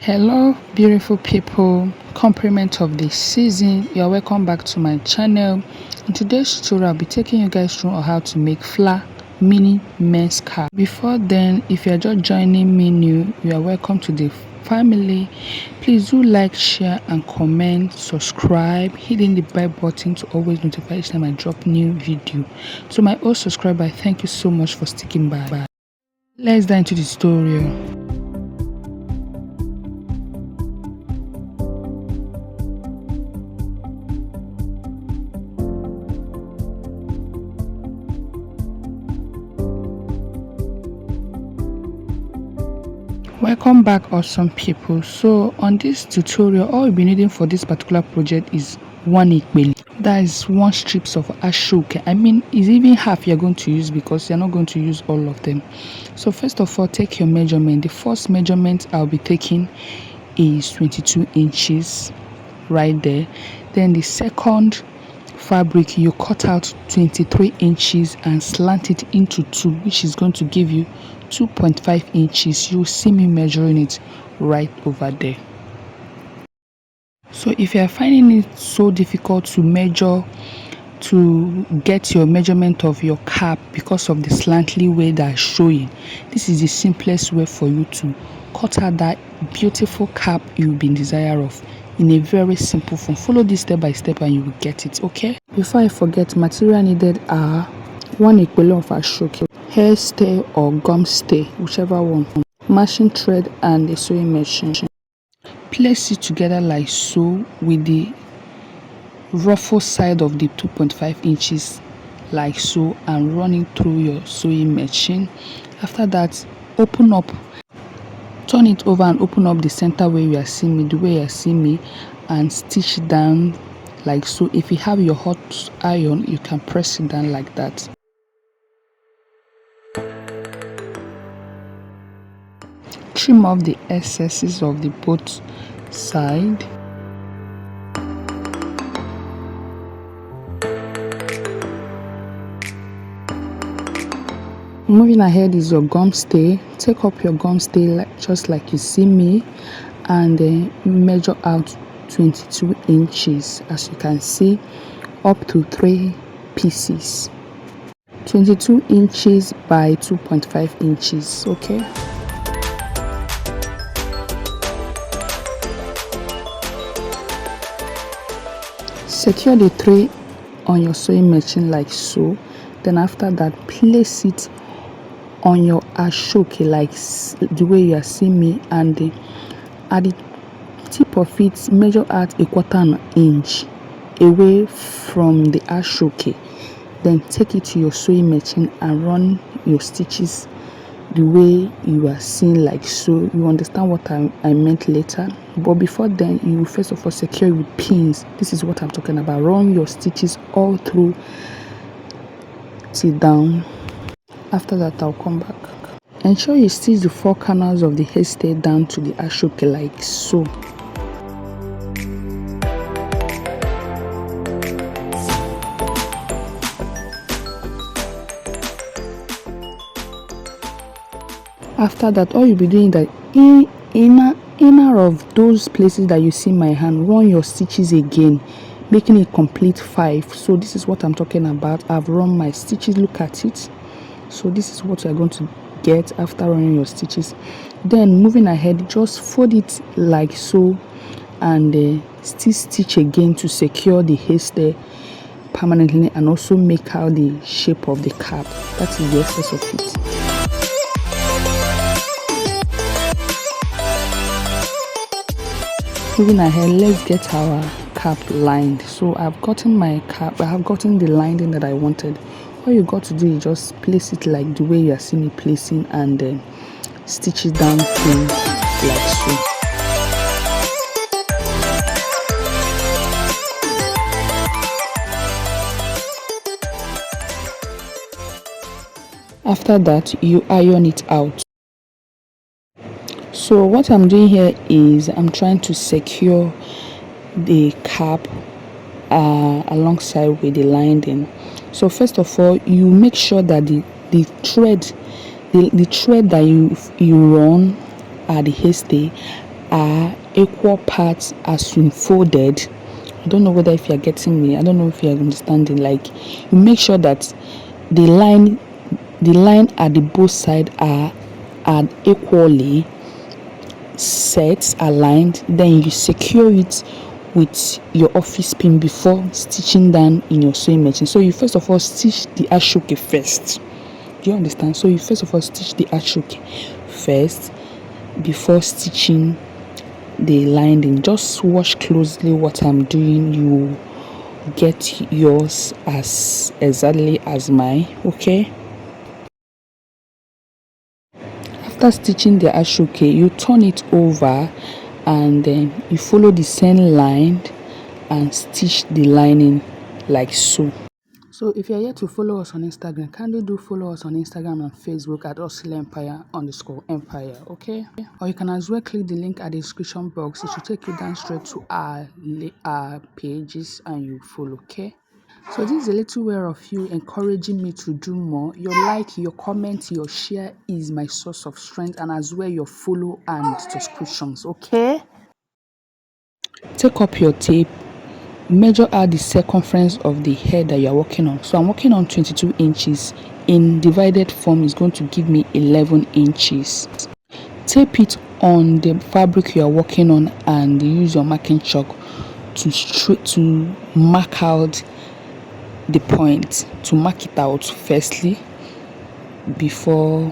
Hello beautiful people, compliment of the season. You're welcome back to my channel. In today's tutorial, I'll be taking you guys through on how to make Fila mini men's cap. Before then, if you're just joining me new, you are welcome to the family. Please do like, share and comment, subscribe, hitting the bell button to always notify each time I drop new video. To my old subscriber, thank you so much for sticking by. Let's dive into the tutorial. Welcome back, awesome people. So on this tutorial, all you'll be needing for this particular project is one ikpele. That is one strips of ashoke. I mean, it's even half you're going to use because you're not going to use all of them. So first of all, take your measurement. The first measurement I'll be taking is 22 inches right there. Then the second fabric, you cut out 23 inches and slant it into 2, which is going to give you 2.5 inches. You'll see me measuring it right over there. So if you are finding it so difficult to measure, to get your measurement of your cap because of the slantly way that I'm showing, this is the simplest way for you to cut out that beautiful cap you've been desire of in a very simple form. Follow this step by step and you will get it. Okay, before I forget, material needed are one ikpele of ashoke, hair stay or gum stay, whichever one, mashing thread and a sewing machine. Place it together like so with the ruffle side of the 2.5 inches like so and run it through your sewing machine. After that, open up, turn it over and open up the center where you are seeing me, the way you are seeing me, and stitch it down like so. If you have your hot iron, you can press it down like that. Trim off the excesses of the both side. Moving ahead is your gum stay. Take up your gum stay just like you see me and measure out 22 inches, as you can see, up to 3 pieces. 22 inches by 2.5 inches. Okay, secure the tray on your sewing machine like so. Then after that, place it on your ashoke like the way you are seeing me, and at the tip of it, measure out 1/4 inch away from the ashoke. Then take it to your sewing machine and run your stitches the way you are seeing like so. You understand what I meant later. But before then, you will first of all secure with pins. This is what I'm talking about. Run your stitches all through till down. After that, I'll come back. Ensure you stitch the 4 corners of the hairstay down to the ashoke like so. After that, all you'll be doing that inner of those places that you see my hand, run your stitches again, making it complete 5. So this is what I'm talking about. I've run my stitches, look at it. So this is what you're going to get after running your stitches. Then moving ahead, just fold it like so and still stitch again to secure the hairstay permanently and also make out the shape of the cap. That is the essence of it. Moving ahead, let's get our cap lined. So I've gotten my cap, I have gotten the lining that I wanted. All you got to do is just place it like the way you are seeing me placing and stitch it down through like so. After that, you iron it out. So what I'm doing here is I'm trying to secure the cap alongside with the lining. So first of all, you make sure that the thread that you run at the hairstay are equal parts as you folded. I don't know whether if you're getting me. I don't know if you're understanding. Like, you make sure that the line at the both side are equally set, aligned. Then you secure it with your office pin before stitching down in your sewing machine. So you first of all stitch the ashoke first. Do you understand? So you first of all stitch the ashoke first before stitching the lining. Just watch closely what I'm doing. You get yours as exactly as mine. Okay, after stitching the ashoke, you turn it over and then you follow the same line and stitch the lining like so. So if you're yet to follow us on Instagram, kindly do follow us on Instagram and Facebook at @hustleempire_empire, okay? Or you can as well click the link at the description box. It should take you down straight to our pages and you follow, okay? So this is a little way of you encouraging me to do more. Your like, your comment, your share is my source of strength, and as well your follow and subscriptions, okay? Take up your tape, measure out the circumference of the hair that you are working on. So I'm working on 22 inches. In divided form is going to give me 11 inches. Tape it on the fabric you are working on and use your marking chalk to mark out the point, to mark it out firstly before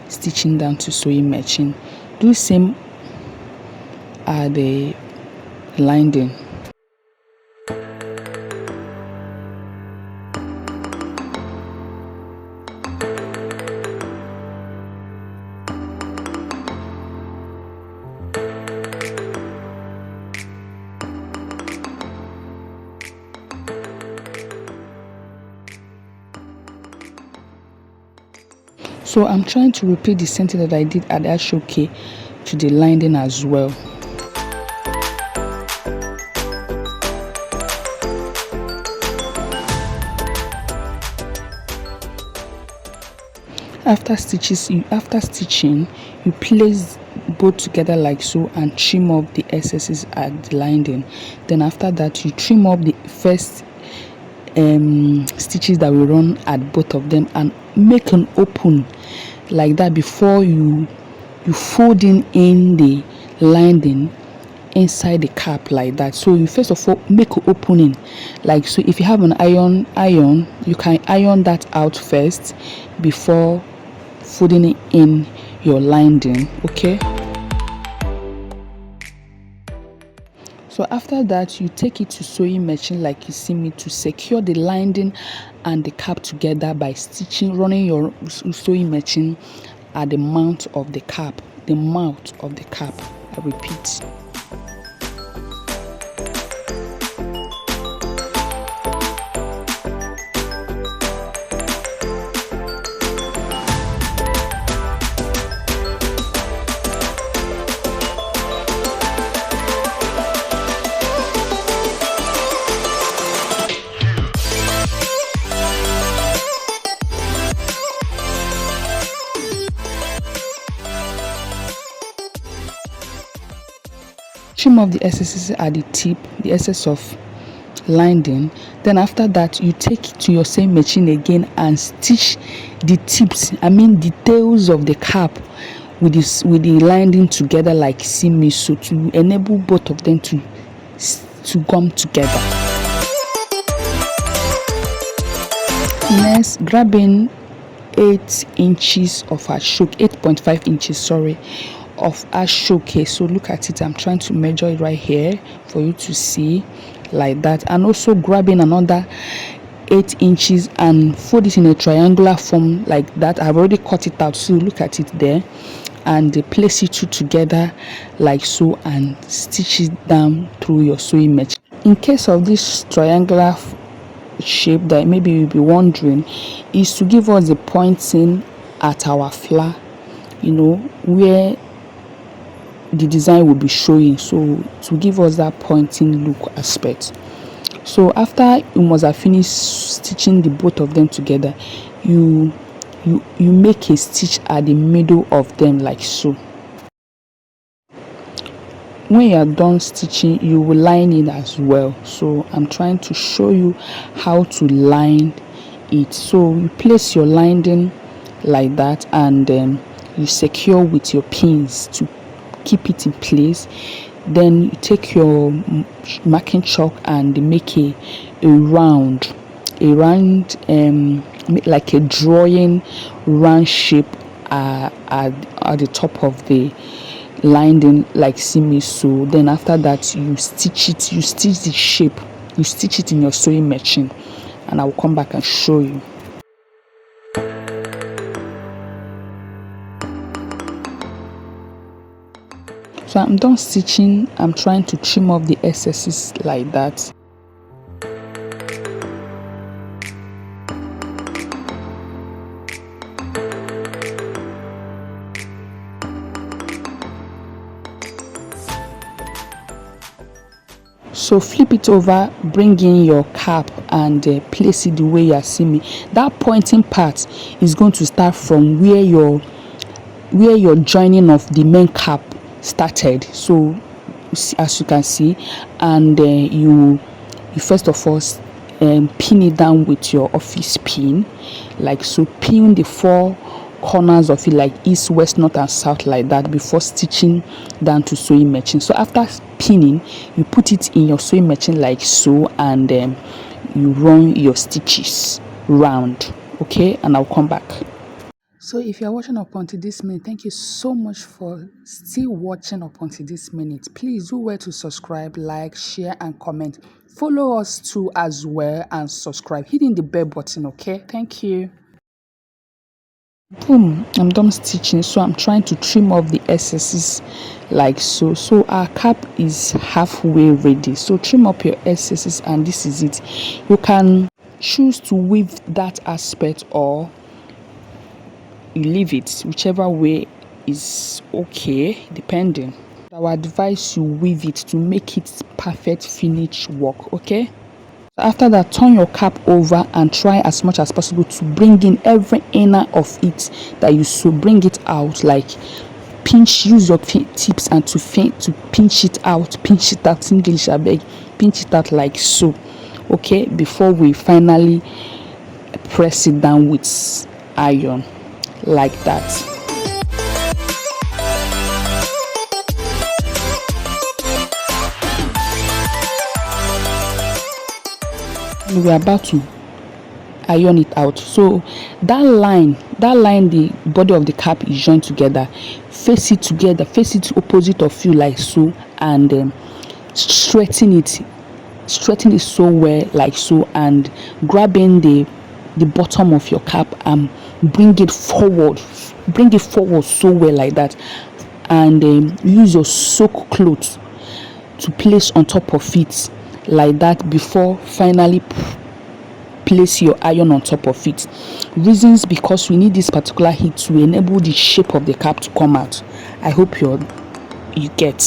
stitching down to sewing machine. Do same at the lining. So I'm trying to repeat the same thing that I did at the ashoke to the lining as well. After stitching, you place both together like so and trim up the excesses at the lining. Then after that, you trim up the first stitches that we run at both of them and make an open like that before you fold in the lining inside the cap like that. So you first of all make an opening like so. If you have an iron, you can iron that out first before folding it in your lining, okay? So after that, you take it to sewing machine like you see me to secure the lining and the cap together by running your sewing machine at the mouth of the cap. I repeat. Trim off the excesses at the tip, the excess of lining. Then after that, you take it to your same machine again and stitch the tips, the tails of the cap with the lining together like see me, so to enable both of them to come together. Next, grabbing 8 inches of ashoke, 8.5 inches, of ashoke. So look at it, I'm trying to measure it right here for you to see like that, and also grabbing another 8 inches and fold it in a triangular form like that. I've already cut it out, so look at it there, and place it two together like so and stitch it down through your sewing machine. In case of this triangular shape that maybe you'll be wondering, is to give us the pointing at our Fila, where the design will be showing, so to give us that pointing look aspect. So after you must have finished stitching the both of them together, you make a stitch at the middle of them like so. when you are done stitching, you will line it as well. So I'm trying to show you how to line it. So you place your lining like that, and you secure with your pins to keep it in place. Then you take your marking chalk and make a round like a drawing round shape at the top of the lining, like see me. So then after that, you stitch the shape, you stitch it in your sewing machine, and I will come back and show you. So I'm done stitching. I'm trying to trim off the excesses like that. So flip it over, bring in your cap and place it the way you are seeing me. That pointing part is going to start from where your joining of the main cap started. So as you can see, and you first of all pin it down with your office pin, like so. Pin the four corners of it, like east, west, north and south, like that, before stitching down to sewing machine. So after pinning, you put it in your sewing machine like so, and you run your stitches round. Okay, and I'll come back. So if you're watching up until this minute, thank you so much for still watching up until this minute. Please do well to subscribe, like, share and comment. Follow us too as well, and subscribe, hitting the bell button. Okay, thank you. Boom, I'm done stitching. So I'm trying to trim off the excesses like so. So our cap is halfway ready. So trim up your excesses, and this is it. You can choose to weave that aspect, or you leave it, whichever way is okay, depending. I would advise you weave it to make it perfect finish work. Okay, after that, turn your cap over and try as much as possible to bring in every inner of it that you sew. Bring it out, like pinch, use your tips and to pinch it out. English, I beg, pinch it out like so. Okay, before we finally press it down with iron like that. And we're about to iron it out. So that line, the body of the cap is joined together. Face it together, face it opposite of you like so, and straighten it so well like so, and grabbing the bottom of your cap and bring it forward so well like that, and use your soak cloth to place on top of it like that before finally place your iron on top of it. Reasons: because we need this particular heat to enable the shape of the cap to come out. I hope you get.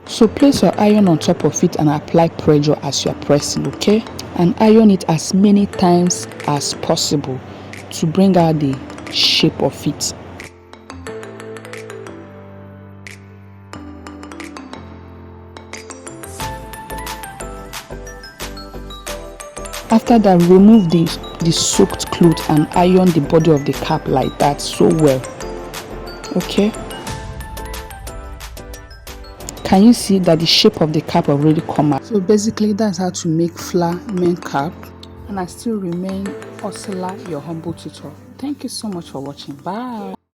So place your iron on top of it and apply pressure as you are pressing. Okay, and iron it as many times as possible to bring out the shape of it. After that, remove the soaked cloth and iron the body of the cap like that so well. Okay, can you see that the shape of the cap already come out? So basically that's how to make Fila main cap, and I still remain Ursula, your humble tutor. Thank you so much for watching. Bye.